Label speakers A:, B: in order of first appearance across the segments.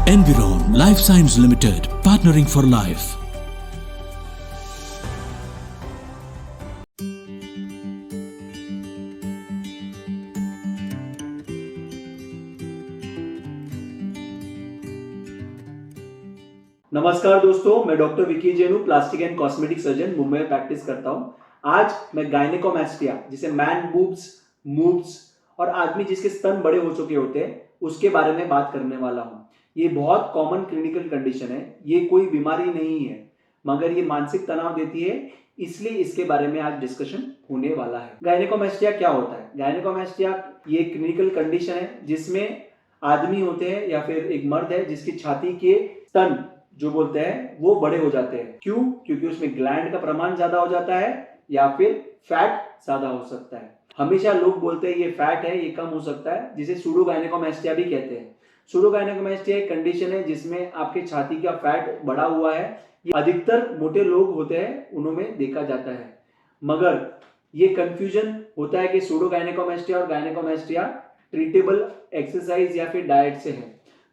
A: Environ Life Science Limited, partnering for life.
B: नमस्कार दोस्तों, मैं डॉक्टर विकी जैन हूँ, plastic and cosmetic surgeon, Mumbai में प्रैक्टिस करता हूँ। आज मैं गायनेकोमास्टिया, जिसे मैन बूब्स, मूब्स और आदमी जिसके स्तन बड़े हो चुके होते हैं, उसके बारे में बात करने वाला हूँ। ये बहुत कॉमन क्लिनिकल कंडीशन है, ये कोई बीमारी नहीं है, मगर ये मानसिक तनाव देती है, इसलिए इसके बारे में आज डिस्कशन होने वाला है। गायनेकोमास्टिया क्या होता है? गायनेकोमास्टिया ये क्लिनिकल कंडीशन है जिसमें आदमी होते हैं या फिर एक मर्द है जिसकी छाती के स्तन जो बोलते हैं वो बड़े हो जाते हैं। क्यों? क्योंकि उसमें ग्लैंड का प्रमाण ज्यादा हो जाता है या फिर फैट ज्यादा हो सकता है। हमेशा लोग बोलते हैं ये फैट है, ये कम हो सकता है, जिसे सूडो गायनेकोमास्टिया भी कहते हैं। सूडो गायनेकोमास्टिया एक कंडीशन है जिसमें आपके छाती का फैट बढ़ा हुआ है। ये अधिकतर मोटे लोग होते हैं उनमें देखा जाता है, मगर ये कंफ्यूजन होता है कि सूडो गायनेकोमास्टिया और गायनेकोमास्टिया ट्रीटेबल एक्सरसाइज या फिर डाइट से है,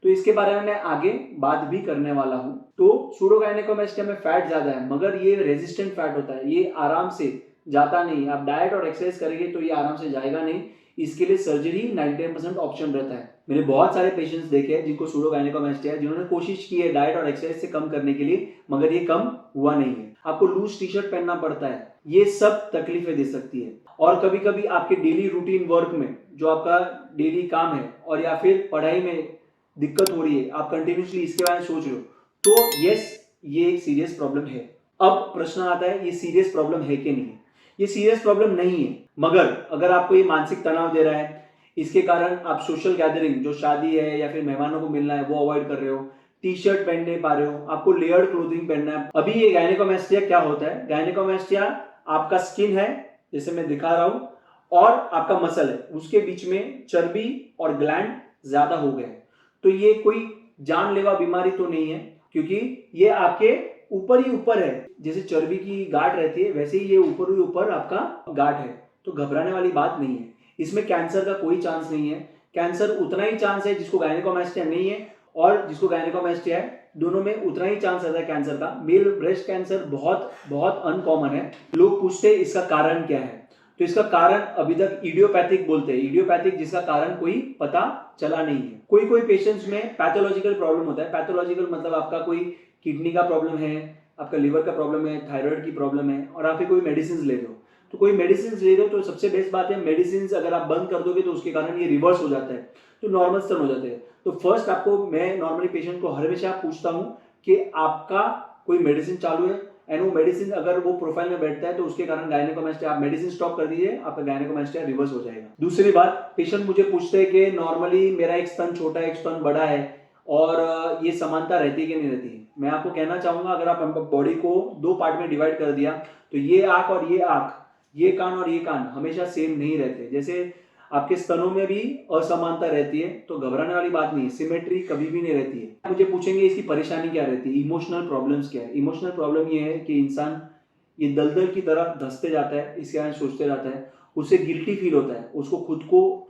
B: तो इसके बारे में मैं आगे बात भी करने वाला हूं। तो सूडो गायनेकोमास्टिया में फैट ज्यादा है, मगर ये रेजिस्टेंट फैट होता है, ये आराम से जाता नहीं। आप डाइट और एक्सरसाइज करेंगे तो ये आराम से जाएगा नहीं, इसके लिए सर्जरी 99% ऑप्शन रहता है। मैंने बहुत सारे पेशेंट्स देखे हैं जिनको सूडो गायनेकोमास्टिया है, जिन्होंने कोशिश की है डाइट और एक्सरसाइज से कम करने के लिए, मगर ये कम हुआ नहीं है। आपको लूज टी शर्ट पहनना पड़ता है, ये सब तकलीफें दे सकती है। और कभी कभी आपके डेली रूटीन वर्क में जो आपका डेली काम है और या फिर पढ़ाई में दिक्कत हो रही है, आप कंटिन्यूसली इसके बारे में सोच रहे हो, तो यस, ये एक सीरियस प्रॉब्लम है। अब प्रश्न आता है, ये सीरियस प्रॉब्लम है कि नहीं? ये सीरियस प्रॉब्लम नहीं है, मगर अगर आपको ये मानसिक तनाव दे रहा है, इसके कारण आप सोशल गैदरिंग जो शादी है या फिर मेहमानों को मिलना है वो अवॉइड कर रहे हो, टी शर्ट पहन नहीं पा रहे हो, आपको लेयर्ड क्लोथिंग पहनना है। अभी ये गायनेकोमास्टिया क्या होता है? गायनेकोमास्टिया आपका स्किन है, जैसे मैं दिखा रहा हूं, और आपका मसल है, उसके बीच में चर्बी और ग्लैंड ज्यादा हो गए। तो ये कोई जानलेवा बीमारी तो नहीं है, क्योंकि ये आपके ऊपर ही ऊपर है। जैसे चर्बी की गांठ रहती है, वैसे ही ये ऊपर ही ऊपर आपका गांठ है, तो घबराने वाली बात नहीं है। इसमें कैंसर का कोई चांस नहीं है। कैंसर उतना ही चांस है जिसको गायनेकोमास्टिया नहीं है और जिसको गायनेकोमास्टिया है, दोनों में उतना ही चांस रहता है कैंसर का। मेल ब्रेस्ट कैंसर बहुत बहुत अनकॉमन है। लोग पूछते हैं इसका कारण क्या है, तो इसका कारण अभी तक इडियोपैथिक बोलते हैं, इडियोपैथिक, जिसका कारण कोई पता चला नहीं है। कोई पेशेंट्स में पैथोलॉजिकल प्रॉब्लम होता है। पैथोलॉजिकल मतलब आपका कोई किडनी का प्रॉब्लम है, आपका लिवर का प्रॉब्लम है, थायराइड की प्रॉब्लम है, और आप कोई मेडिसिन ले रहे हो। तो कोई मेडिसिन ले रहे हो तो सबसे बेस्ट बात है, मेडिसिन अगर आप बंद कर दोगे तो उसके कारण ये रिवर्स हो जाता है, तो नॉर्मल स्तन हो जाते हैं। तो फर्स्ट आपको, मैं नॉर्मली पेशेंट को हमेशा पूछता हूँ कि आपका कोई मेडिसिन चालू है, एंड वो मेडिसिन अगर वो प्रोफाइल में बैठता है तो उसके कारण गायनेकोमास्टिया, आप मेडिसिन स्टॉप कर दीजिए, आपका गायनेकोमास्टिया रिवर्स हो जाएगा। दूसरी बात, पेशेंट मुझे पूछते हैं कि नॉर्मली मेरा एक स्तन छोटा है, एक स्तन बड़ा है, और ये समानता रहती है कि नहीं रहती है? मैं आपको कहना चाहूंगा, अगर आप बॉडी को दो पार्ट में डिवाइड कर दिया तो ये आंख और ये आंख, ये कान और ये कान हमेशा सेम नहीं रहते। जैसे आपके स्तनों में भी असमानता रहती है, तो घबराने वाली बात नहीं है, सिमेट्री कभी भी नहीं रहती है। मुझे पूछेंगे इसकी परेशानी क्या रहती है, इमोशनल प्रॉब्लम्स क्या है? इमोशनल प्रॉब्लम ये है कि इंसान ये दलदल की तरह धंसते जाता है, इसके बारे में सोचते रहता है, उसे गिल्टी फील होता है, उसको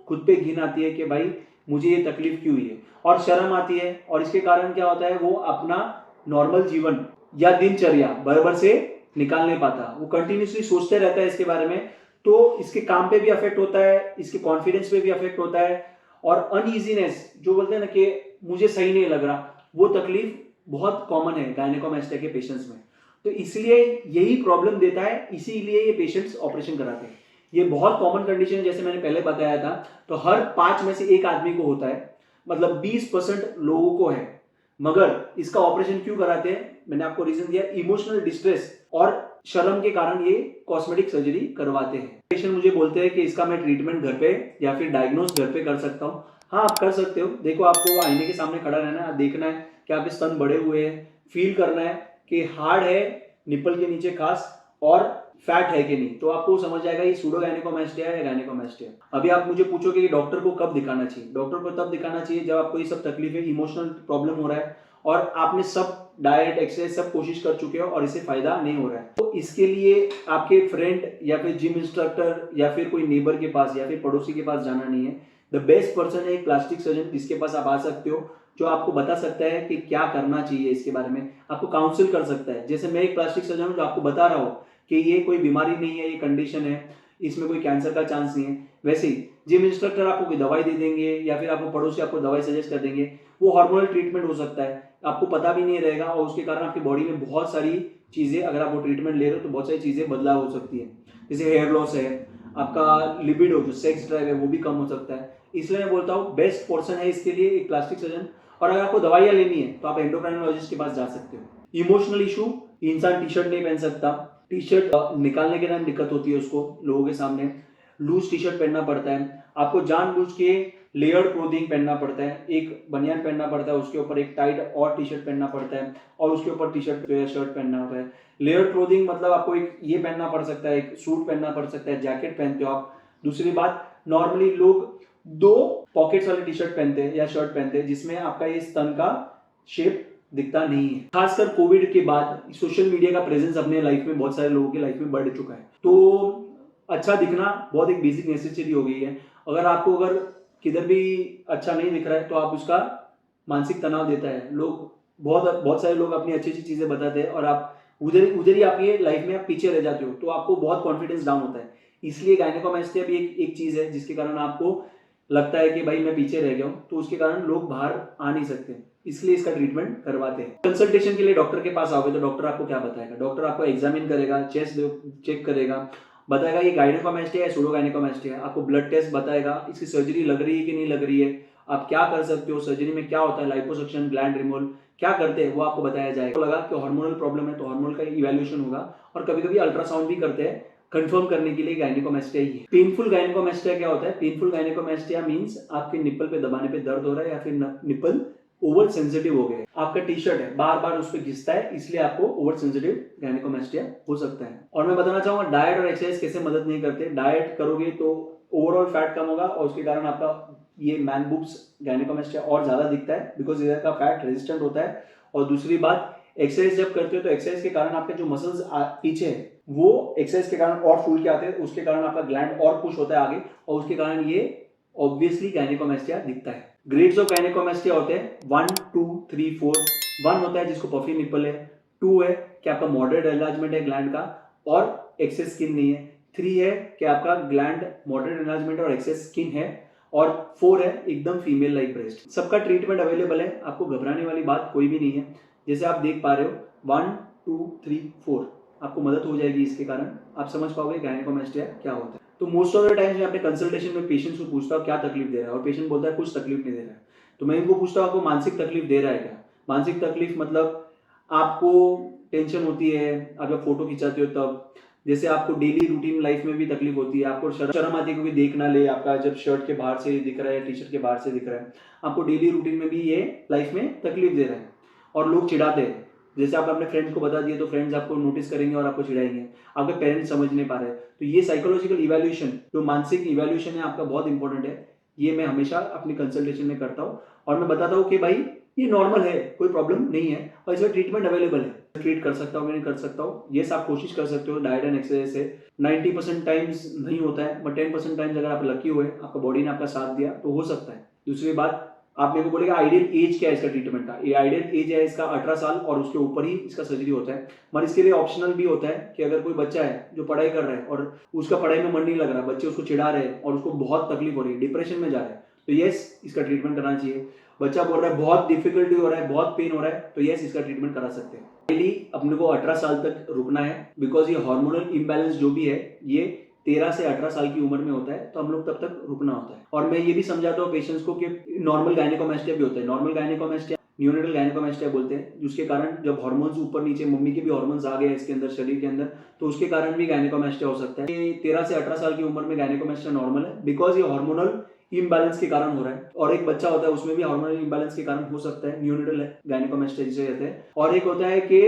B: खुद पे घिन आती है कि भाई मुझे ये तकलीफ क्यों हुई है, और शर्म आती है, और इसके कारण क्या होता है, वो अपना नॉर्मल जीवन या दिनचर्या बराबर से निकाल नहीं पाता, वो कंटिन्यूसली सोचते रहता है इसके बारे में। तो इसके काम पे भी अफेक्ट होता है, इसके कॉन्फिडेंस पे भी अफेक्ट होता है, और अनईजीनेस जो बोलते हैं ना कि मुझे सही नहीं लग रहा, वो तकलीफ बहुत कॉमन है गायनेकोमास्टिया के पेशेंट्स में। तो इसलिए यही प्रॉब्लम देता है, इसीलिए ये पेशेंट्स ऑपरेशन कराते हैं। ये बहुत कॉमन कंडीशन, जैसे मैंने पहले बताया था, तो हर 5 में से एक आदमी को होता है, मतलब 20% लोगों को है, मगर इसका ऑपरेशन क्यों कराते हैं? मैंने आपको रीजन दिया, इमोशनल डिस्ट्रेस और शर्म के कारण ये कॉस्मेटिक सर्जरी करवाते हैं। पेशेंट मुझे बोलते हैं कि इसका मैं ट्रीटमेंट घर पे या फिर डायग्नोस घर पे कर सकता हूँ। हाँ, आप कर सकते हो। देखो, आपको आईने के सामने खड़ा रहना है, देखना है कि आपके स्तन बड़े हुए हैं, फील करना है कि हार्ड है निप्पल के नीचे खास और फैट है कि नहीं, तो आपको समझ जाएगा ये सूडो गायनेकोमास्टिया है या गायनेकोमास्टिया। अभी आप मुझे पूछोगे कि डॉक्टर को कब दिखाना चाहिए? डॉक्टर को तब दिखाना चाहिए जब आपको ये सब तकलीफें, इमोशनल प्रॉब्लम हो रहा है और आपने सब डाइट, एक्सरसाइज सब कोशिश कर चुके हो और इससे फायदा नहीं हो रहा है। तो इसके लिए आपके फ्रेंड या फिर जिम इंस्ट्रक्टर या फिर कोई नेबर के पास या फिर पड़ोसी के पास जाना नहीं है। द बेस्ट पर्सन है एक प्लास्टिक सर्जन, जिसके पास आप आ सकते हो, जो आपको बता सकता है कि क्या करना चाहिए इसके बारे में, आपको काउंसिल कर सकता है। जैसे मैं एक प्लास्टिक सर्जन हूँ जो आपको बता रहा हूँ कि ये कोई बीमारी नहीं है, ये कंडीशन है, इसमें कोई कैंसर का चांस नहीं है। वैसे ही जिम इंस्ट्रक्टर आपको कोई दवाई दे देंगे या फिर आपको पड़ोसी आपको दवाई सजेस्ट कर देंगे, वो हार्मोनल ट्रीटमेंट हो सकता है, आपको पता भी नहीं रहेगा और उसके कारण आपकी बॉडी में बहुत सारी चीज़ें, अगर आप वो ट्रीटमेंट ले रहे हो तो बहुत सारी चीज़ें बदलाव हो सकती है। जैसे हेयर लॉस है, आपका लिबिडो जो सेक्स ड्राइव है वो भी कम हो सकता है। इसलिए मैं बोलता हूँ बेस्ट पर्सन है इसके लिए एक प्लास्टिक सर्जन। और अगर आपको दवाइयाँ लेनी है तो आप एंडोक्राइनोलॉजिस्ट के पास जा सकते हो। इमोशनल इशू, इंसान टी शर्ट नहीं पहन सकता, टी शर्ट निकालने के टाइम दिक्कत होती है उसको लोगों के सामने, लूज टी शर्ट पहनना पड़ता है, आपको जानबूझ के लेयर्ड क्लोथिंग पहनना पड़ता है, एक बनियान पहनना पड़ता है, उसके ऊपर एक टाइट और टी शर्ट पहनना पड़ता है और उसके ऊपर टी शर्ट या शर्ट पहनना होता है। लेयर्ड क्लोथिंग मतलब आपको एक ये पहनना पड़ सकता है, एक सूट पहनना पड़ सकता है, जैकेट पहनते हो आप। दूसरी बात, नॉर्मली लोग 2 पॉकेट्स वाली टी शर्ट पहनते हैं या शर्ट पहनते हैं जिसमें आपका ये स्तन का शेप दिखता नहीं है। खासकर कोविड के बाद सोशल मीडिया का प्रेजेंस अपने लाइफ में बहुत सारे लोगों की लाइफ में बढ़ चुका है, तो अच्छा दिखना बहुत एक बेसिक नेसेसिटी हो गई है। अगर किधर भी अच्छा नहीं दिख रहा है तो आप उसका मानसिक तनाव देता है। लोग बहुत सारे लोग अपनी अच्छी चीजें बताते हैं और आप उधर ही आपकी लाइफ में आप पीछे रह जाते हो, तो आपको बहुत कॉन्फिडेंस डाउन होता है। इसलिए गायनेकोमास्टिया भी एक चीज है जिसके कारण आपको लगता है कि भाई मैं पीछे रह गया हूँ, तो उसके कारण लोग बाहर आ नहीं सकते, इसलिए इसका ट्रीटमेंट करवाते हैं। कंसल्टेशन के लिए डॉक्टर के पास आओगे तो डॉक्टर आपको क्या बताएगा? डॉक्टर आपको एग्जामिन करेगा, चेस्ट चेक करेगा, बताएगा ये गायनेकोमास्टिया है, सूडो गायनेकोमास्टिया है, आपको ब्लड टेस्ट बताएगा, इसकी सर्जरी लग रही है कि नहीं लग रही है, आप क्या कर सकते हो, सर्जरी में क्या होता है, लाइपोसक्शन, ग्लैंड रिमूवल क्या करते हैं वो आपको बताया जाएगा। लगा कि हार्मोनल प्रॉब्लम है तो हार्मोनल का इवैल्यूएशन होगा और कभी कभी अल्ट्रासाउंड भी करते हैं कंफर्म करने के लिए गायनेकोमास्टिया ही है। पेनफुल गायनेकोमास्टिया क्या होता है? पेनफुल गायनेकोमास्टिया मींस आपके निप्पल पे दबाने पे दर्द हो रहा है या फिर निप्पल ओवर सेंसिटिव हो गए, आपका टी शर्ट है बार बार उस पर घिसता है, इसलिए आपको ओवर सेंसिटिव गायनेकोमास्टिया हो सकता है। और मैं बताना चाहूंगा डाइट और एक्सरसाइज कैसे मदद नहीं करते। डाइट करोगे तो ओवरऑल फैट कम होगा और उसके कारण आपका ये मैन बूब्स गायनेकोमास्टिया और ज्यादा दिखता है, बिकॉज इधर का फैट रेजिस्टेंट होता है। और दूसरी बात, एक्सरसाइज जब करते हो तो एक्सरसाइज के कारण आपके जो मसल्स पीछे है वो एक्सरसाइज के कारण और फूल के आते हैं, उसके कारण आपका ग्लैंड और पुश होता है आगे और उसके कारण ये ऑब्वियसली गायनेकोमास्टिया दिखता है। ग्रेड्स ऑफ गायनेकोमास्टिया होते हैं 1, 2, 3, 4। 1 होता है जिसको पफी निप्पल है, 2 है कि आपका मॉडरेट एनलार्जमेंट है ग्लैंड का और एक्सेस स्किन नहीं है, 3 है कि आपका ग्लैंड मॉडरेट एनलार्जमेंट और एक्सेस स्किन है और 4 है एकदम फीमेल लाइक ब्रेस्ट। सबका ट्रीटमेंट अवेलेबल है, आपको घबराने वाली बात कोई भी नहीं है। जैसे आप देख पा रहे हो 1, 2, 3, 4 आपको मदद हो जाएगी, इसके कारण आप समझ पाओगे गायनेकोमास्टिया क्या होता है। तो मोस्ट ऑफ द टाइम्स मैं अपने कंसल्टेशन में पेशेंट्स को पूछता हूँ क्या तकलीफ दे रहा है और पेशेंट बोलता है कुछ तकलीफ नहीं दे रहा है, तो मैं इनको पूछता हूँ आपको मानसिक तकलीफ दे रहा है क्या? मानसिक तकलीफ मतलब आपको टेंशन होती है, आप जब फोटो खिंचाते हो तब, जैसे आपको डेली रूटीन लाइफ में भी तकलीफ होती है, आपको शर्म आती है क्योंकि देख ना ले, आपका जब शर्ट के बाहर से दिख रहा है, टी शर्ट के बाहर से दिख रहा है, आपको डेली रूटीन में भी ये लाइफ में तकलीफ दे रहा है और लोग चिढ़ाते हैं। जैसे आप अपने फ्रेंड्स को बता दिए तो फ्रेंड्स आपको नोटिस करेंगे और आपको चिढ़ाएंगे, आपके पेरेंट्स समझ नहीं पा रहे। तो ये साइकोलॉजिकल इवैल्यूएशन, जो मानसिक इवैल्यूएशन है आपका, बहुत इंपॉर्टेंट है। ये मैं हमेशा अपनी कंसल्टेशन में करता हूँ और मैं बताता हूँ कि भाई ये नॉर्मल है, कोई प्रॉब्लम नहीं है और इसमें ट्रीटमेंट अवेलेबल है। ट्रीट कर सकता हूँ, मैं नहीं कर सकता हूँ, ये आप कोशिश कर सकते हो डाइट एंड एक्सरसाइज से। 90% टाइम्स नहीं होता है बट 10% टाइम्स अगर आप लकी हुए, आपका बॉडी ने आपका साथ दिया तो हो सकता है। दूसरी बात, आप मेरे को बोलेगा आइडियल एज क्या है इसका ट्रीटमेंट का? ये आइडियल एज है इसका 18 साल और उसके ऊपर ही इसका सर्जरी होता है। मगर इसके लिए ऑप्शनल भी होता है कि अगर कोई बच्चा है जो पढ़ाई कर रहा है और उसका पढ़ाई में मन नहीं लग रहा, बच्चे उसको चिढ़ा रहे हैं और उसको बहुत तकलीफ हो रही है, डिप्रेशन में जा रहा है, तो यस इसका ट्रीटमेंट करना चाहिए। बच्चा बोल रहा है बहुत डिफिकल्टी हो रहा है, बहुत पेन हो रहा है, तो यस इसका ट्रीटमेंट करा सकते हैं। डेली अपने को 18 साल तक रुकना है, बिकॉज ये हार्मोनल इम्बैलेंस जो भी है ये 13 से 18 साल की उम्र में होता है, तो हम लोग तब तक रुकना होता है। और मैं ये भी समझाता हूँ पेशेंट्स को कि नॉर्मल गायनेकोमास्टिया भी होता है। नॉर्मल गायनेकोमास्टिया न्यूनेटल गायनेकोमास्टिया बोलते हैं, जिसके कारण जब हार्मोन्स ऊपर नीचे, मम्मी के भी हार्मोन्स आ गए इसके अंदर, शरीर के अंदर, तो उसके कारण भी गायनेकोमास्टिया हो सकता है। 13 से 18 साल की उम्र में गायनेकोमास्टिया नॉर्मल है, बिकॉज ये हार्मोनल इम्बैलेंस के कारण हो रहा है, और एक बच्चा होता है उसमें भी हार्मोनल इम्बैलेंस के कारण हो सकता है, न्यूनेटल गायनेकोमास्टिया जिसे कहते हैं। और एक होता है कि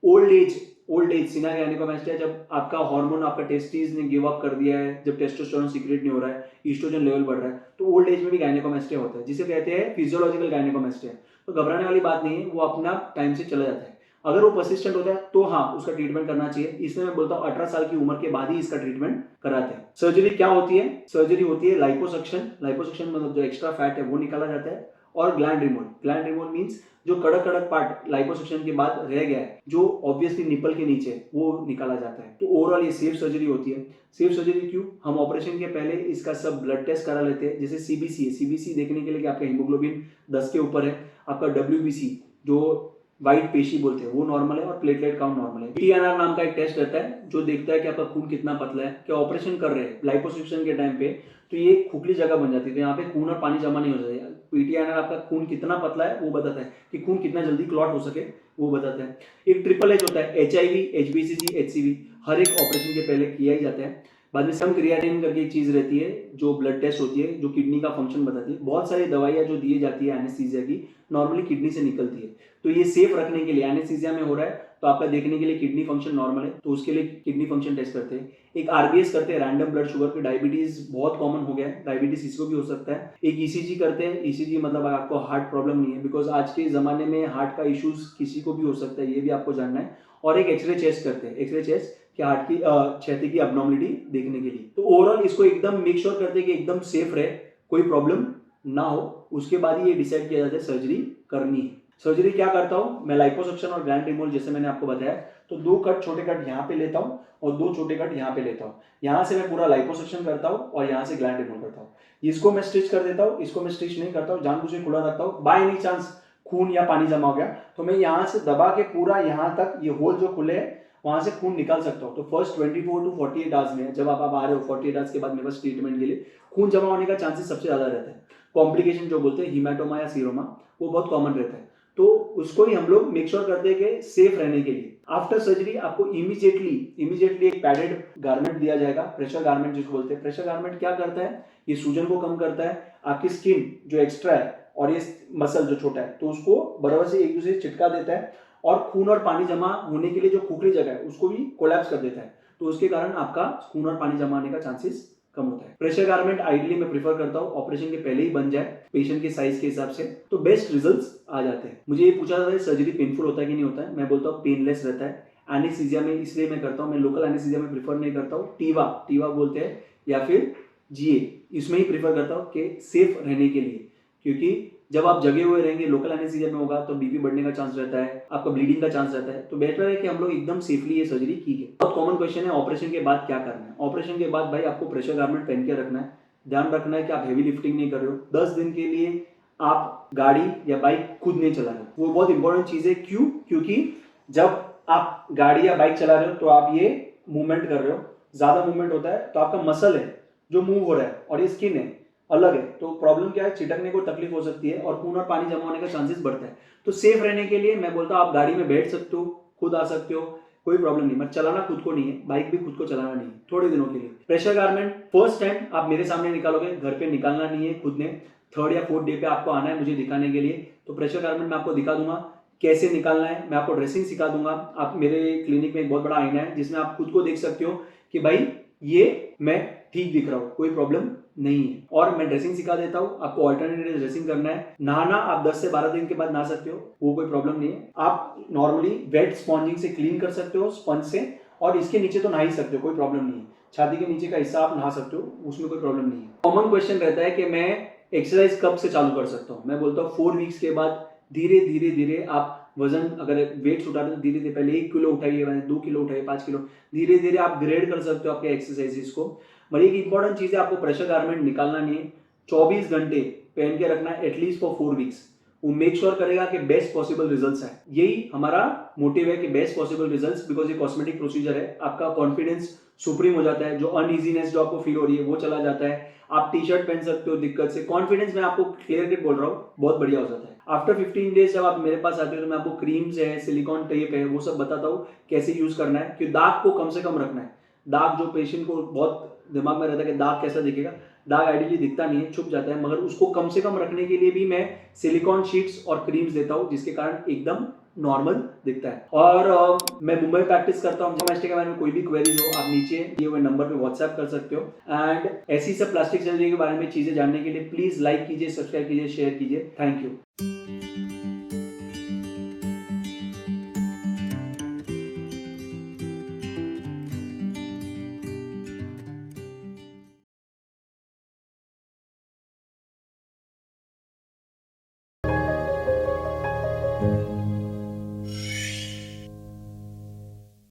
B: ओल्ड एज सीना गायनेकोमास्टिया, जब आपका हार्मोन, आपका टेस्टिस ने गिव अप कर दिया है, जब टेस्टोस्टेरोन सीक्रेट नहीं हो रहा है, ईस्ट्रोजन लेवल बढ़ रहा है, तो ओल्ड एज में भी गायनेकोमास्टिया होता है, जिसे कहते हैं फिजियोलॉजिकल गायनेकोमास्टिया। तो घबराने वाली बात नहीं है, वो अपना टाइम से चला जाता है। अगर वो परसिस्टेंट होता है तो हाँ, उसका ट्रीटमेंट करना चाहिए। इसमें मैं बोलता हूँ 18 साल की उम्र के बाद ही इसका ट्रीटमेंट कराते हैं। सर्जरी क्या होती है? सर्जरी होती है लाइपोसक्शन मतलब जो एक्स्ट्रा फैट है वो निकाला जाता है, और ग्लैंड रिमूवल मींस जो कड़क पार्ट लाइपोसक्शन के बाद रह गया है, जो ऑब्वियसली निपल के नीचे, वो निकाला जाता है। तो ओवरऑल ये सेफ सर्जरी होती है। सेफ सर्जरी क्यों? हम ऑपरेशन के पहले इसका सब ब्लड टेस्ट करा लेते हैं, जैसे सीबीसी है। सीबीसी देखने के लिए कि आपका हीमोग्लोबिन 10 के ऊपर है, आपका डब्ल्यूबीसी जो व्हाइट पेशी बोलते हैं वो नॉर्मल है, और प्लेटलेट काउंट नॉर्मल है। पीटीएनआर नाम का एक टेस्ट रहता है जो देखता है कि आपका खून कितना पतला है। क्या ऑपरेशन कर रहे हैं लाइपोसक्शन के टाइम पे, तो ये खोखली जगह बन जाती है, तो यहाँ पे खून और पानी जमा नहीं हो जाता है। पीटीएनआर आपका खून कितना पतला है वो बताता है, कि खून कितना जल्दी क्लॉट हो सके वो बताता है। एक ट्रिपल एच होता है, HIV, HBCG, HCV, हर एक ऑपरेशन के पहले किया ही जाता है। बाद में सम क्रिएटिनिन करके एक चीज रहती है जो ब्लड टेस्ट होती है, जो किडनी का फंक्शन बताती है। बहुत सारी दवाइयाँ जो दी जाती है एनेस्थीसिया की, नॉर्मली किडनी से निकलती है। तो ये सेफ रखने के लिए, एनेस्थीसिया में हो रहा है तो आपका देखने के लिए किडनी फंक्शन नॉर्मल है, तो उसके लिए किडनी फंक्शन टेस्ट करते हैं। एक RBS करते हैं, रैंडम ब्लड शुगर पे। डायबिटीज बहुत कॉमन हो गया है, डायबिटीज इसको भी हो सकता है। एक ECG करते हैं। ECG मतलब आपको हार्ट प्रॉब्लम नहीं है, बिकॉज आज के जमाने में हार्ट का इश्यूज किसी को भी हो सकता है, ये भी आपको जानना है। और एक एक्सरे चेस्ट करते हैं, एक्सरे चेस्ट कि हार्ट की छाती की अबनॉर्मलिटी देखने के लिए। तो ओवरऑल इसको एकदम मेक श्योर करते हैं कि एकदम सेफ रहे, कोई प्रॉब्लम ना हो। उसके बाद ही ये डिसाइड किया जाता है सर्जरी करनी है। सर्जरी क्या करता हूँ मैं? लाइपोसक्शन और ग्लैंड रिमूवल जैसे मैंने आपको बताया, तो 2 कट, छोटे कट यहाँ पे लेता हूँ और 2 छोटे कट यहाँ पे लेता हूँ। यहाँ से मैं पूरा लाइपोसक्शन करता हूँ और यहाँ से ग्लैंड रिमूवल करता हूँ। इसको मैं स्टिच कर देता हूँ, इसको मैं स्टिच नहीं करता हूँ, जानबूझ के खुला रखता हूँ। बाय एनी चांस खून या पानी जमा हो गया तो मैं यहाँ से दबा के पूरा यहाँ तक, ये होल जो खुले है वहां से खून निकाल सकता हूँ। तो फर्स्ट 24 to 48 आवर्स में, जब आप आ रहे हो 48 आवर्स के बाद मेरे पास ट्रीटमेंट के लिए, खून जमा होने का चांसेस सबसे ज्यादा रहता है। कॉम्प्लिकेशन जो बोलते हैं हीमाटोमा या सीरोमा, वो बहुत कॉमन रहता है। तो उसको ही हम लोग मेक श्योर करते हैं कि सेफ रहने के लिए। आफ्टर सर्जरी आपको इमीडिएटली एक पैडेड गारमेंट दिया जाएगा, प्रेशर गारमेंट जिसको बोलते हैं। प्रेशर गारमेंट क्या करता है? ये सूजन को कम करता है, आपकी स्किन जो एक्स्ट्रा है और ये मसल जो छोटा है, तो उसको बराबर से एक दूसरे से चिटका देता है, और खून और पानी जमा होने के लिए जो खोखली जगह है उसको भी कोलैप्स कर देता है। तो उसके कारण आपका खून और पानी जमा होने का चांसेस कम होता है। प्रेशर गारमेंट आइडियली मैं प्रीफर करता हूँ ऑपरेशन के पहले ही बन जाए, पेशेंट के साइज के हिसाब से, तो बेस्ट रिजल्ट्स आ जाते हैं। मुझे ये पूछा जाता है सर्जरी पेनफुल होता है कि नहीं होता है? मैं बोलता हूँ पेनलेस रहता है। एनेस्थीसिया में इसलिए मैं करता हूँ, मैं लोकल एनेस्थीसिया में प्रीफर नहीं करता हूँ। टीवा बोलते हैं, या फिर GA, इसमें ही प्रीफर करता हूँ कि सेफ रहने के लिए। क्योंकि जब आप जगे हुए रहेंगे, लोकल एनेस्थीसिया में होगा तो बीपी बढ़ने का चांस रहता है, आपका ब्लीडिंग का चांस रहता है। तो बेटर है कि हम लोग एकदम सेफली ये सर्जरी की है। बहुत कॉमन क्वेश्चन है, ऑपरेशन के बाद क्या करना है? ऑपरेशन के बाद भाई आपको प्रेशर गारमेंट पहन के रखना है। ध्यान रखना है कि आप हेवी लिफ्टिंग नहीं कर रहे हो। 10 दिन के लिए आप गाड़ी या बाइक खुद नहीं चला रहे, वो बहुत इंपॉर्टेंट चीज है। क्यों? क्योंकि जब आप गाड़ी या बाइक चला रहे हो तो आप ये मूवमेंट कर रहे हो, ज्यादा मूवमेंट होता है तो आपका मसल है जो मूव हो रहा है और ये स्किन है अलग है, तो प्रॉब्लम क्या है? चिटकने को तकलीफ हो सकती है और खून और पानी जमा होने का चांसेस बढ़ता है। तो सेफ रहने के लिए मैं बोलता हूँ आप गाड़ी में बैठ सकते हो, खुद आ सकते हो, कोई प्रॉब्लम नहीं। मत चलाना खुद को नहीं है, बाइक भी खुद को चलाना नहीं है थोड़े दिनों के लिए। प्रेशर गारमेंट फर्स्ट टाइम आप मेरे सामने निकालोगे, घर पे निकालना नहीं है खुद ने। 3rd या 4th डे पे आपको आना है मुझे दिखाने के लिए, तो प्रेशर गारमेंट मैं आपको दिखा दूंगा कैसे निकालना है। मैं आपको ड्रेसिंग सिखा दूंगा। आप मेरे क्लिनिक में एक बहुत बड़ा आईना है जिसमें आप खुद को देख सकते हो कि भाई ये मैं ठीक दिख रहा हूँ, कोई प्रॉब्लम नहीं है। और मैं ड्रेसिंग सिखा देता हूँ, आपको ऑल्टरनेटिव ड्रेसिंग करना है। नहाना आप 10 से 12 दिन के बाद नहा सकते हो, वो कोई प्रॉब्लम नहीं है। आप नॉर्मली वेट स्पॉन्जिंग से क्लीन कर सकते हो, स्पंज से, और इसके नीचे तो नहा ही सकते हो, कोई प्रॉब्लम नहीं है। छाती के नीचे का हिस्सा आप नहा सकते हो, उसमें कोई प्रॉब्लम नहीं है। कॉमन क्वेश्चन रहता है कि मैं एक्सरसाइज कब से चालू कर सकता हूँ? मैं बोलता हूँ 4 वीक्स के बाद धीरे धीरे आप वजन, अगर वेट उठाते हो धीरे धीरे, पहले 1 किलो उठाइए, 2 किलो उठाइए, 5 किलो, धीरे धीरे आप ग्रेड कर सकते हो आपके एक्सरसाइजेस को। मगर एक इंपॉर्टेंट चीज है, आपको प्रेशर गारमेंट निकालना नहीं है, 24 घंटे पहन के रखना है एटलीस्ट फॉर 4 वीक्स। वो मेक श्योर करेगा कि बेस्ट पॉसिबल रिजल्ट्स आए। यही हमारा मोटिव है कि बेस्ट पॉसिबल रिजल्ट्स, बिकॉज ये कॉस्मेटिक प्रोसीजर है। आपका कॉन्फिडेंस सुप्रीम हो जाता है, जो अनइजीनेस जो आपको फील हो रही है वो चला जाता है। आप टी-शर्ट पहन सकते हो दिक्कत से, कॉन्फिडेंस, मैं आपको क्लियर कट बोल रहा हूँ, बहुत बढ़िया हो जाता है। आफ्टर 15 डेज जब आप मेरे पास आते हो तो मैं आपको क्रीम्स है, सिलिकॉन टेप है, वो सब बताता हूँ कैसे यूज करना है। कि दाग को कम से कम रखना है। दाग जो पेशेंट को बहुत दिमाग में रहता है कि दाग कैसा दिखेगा, दाग आइडियली दिखता नहीं है, छुप जाता है, मगर उसको कम से कम रखने के लिए भी मैं सिलिकॉन शीट्स और क्रीम्स देता हूँ, जिसके कारण एकदम नॉर्मल दिखता है। और मैं मुंबई प्रैक्टिस करता हूँ। मैस्टिक के बारे में कोई भी क्वेरीज हो, आप नीचे दिए हुए नंबर पे व्हाट्सएप कर सकते हो। एंड ऐसी सब प्लास्टिक सर्जरी के बारे में चीजें जानने के लिए प्लीज लाइक कीजिए, सब्सक्राइब कीजिए, शेयर कीजिए। Thank you.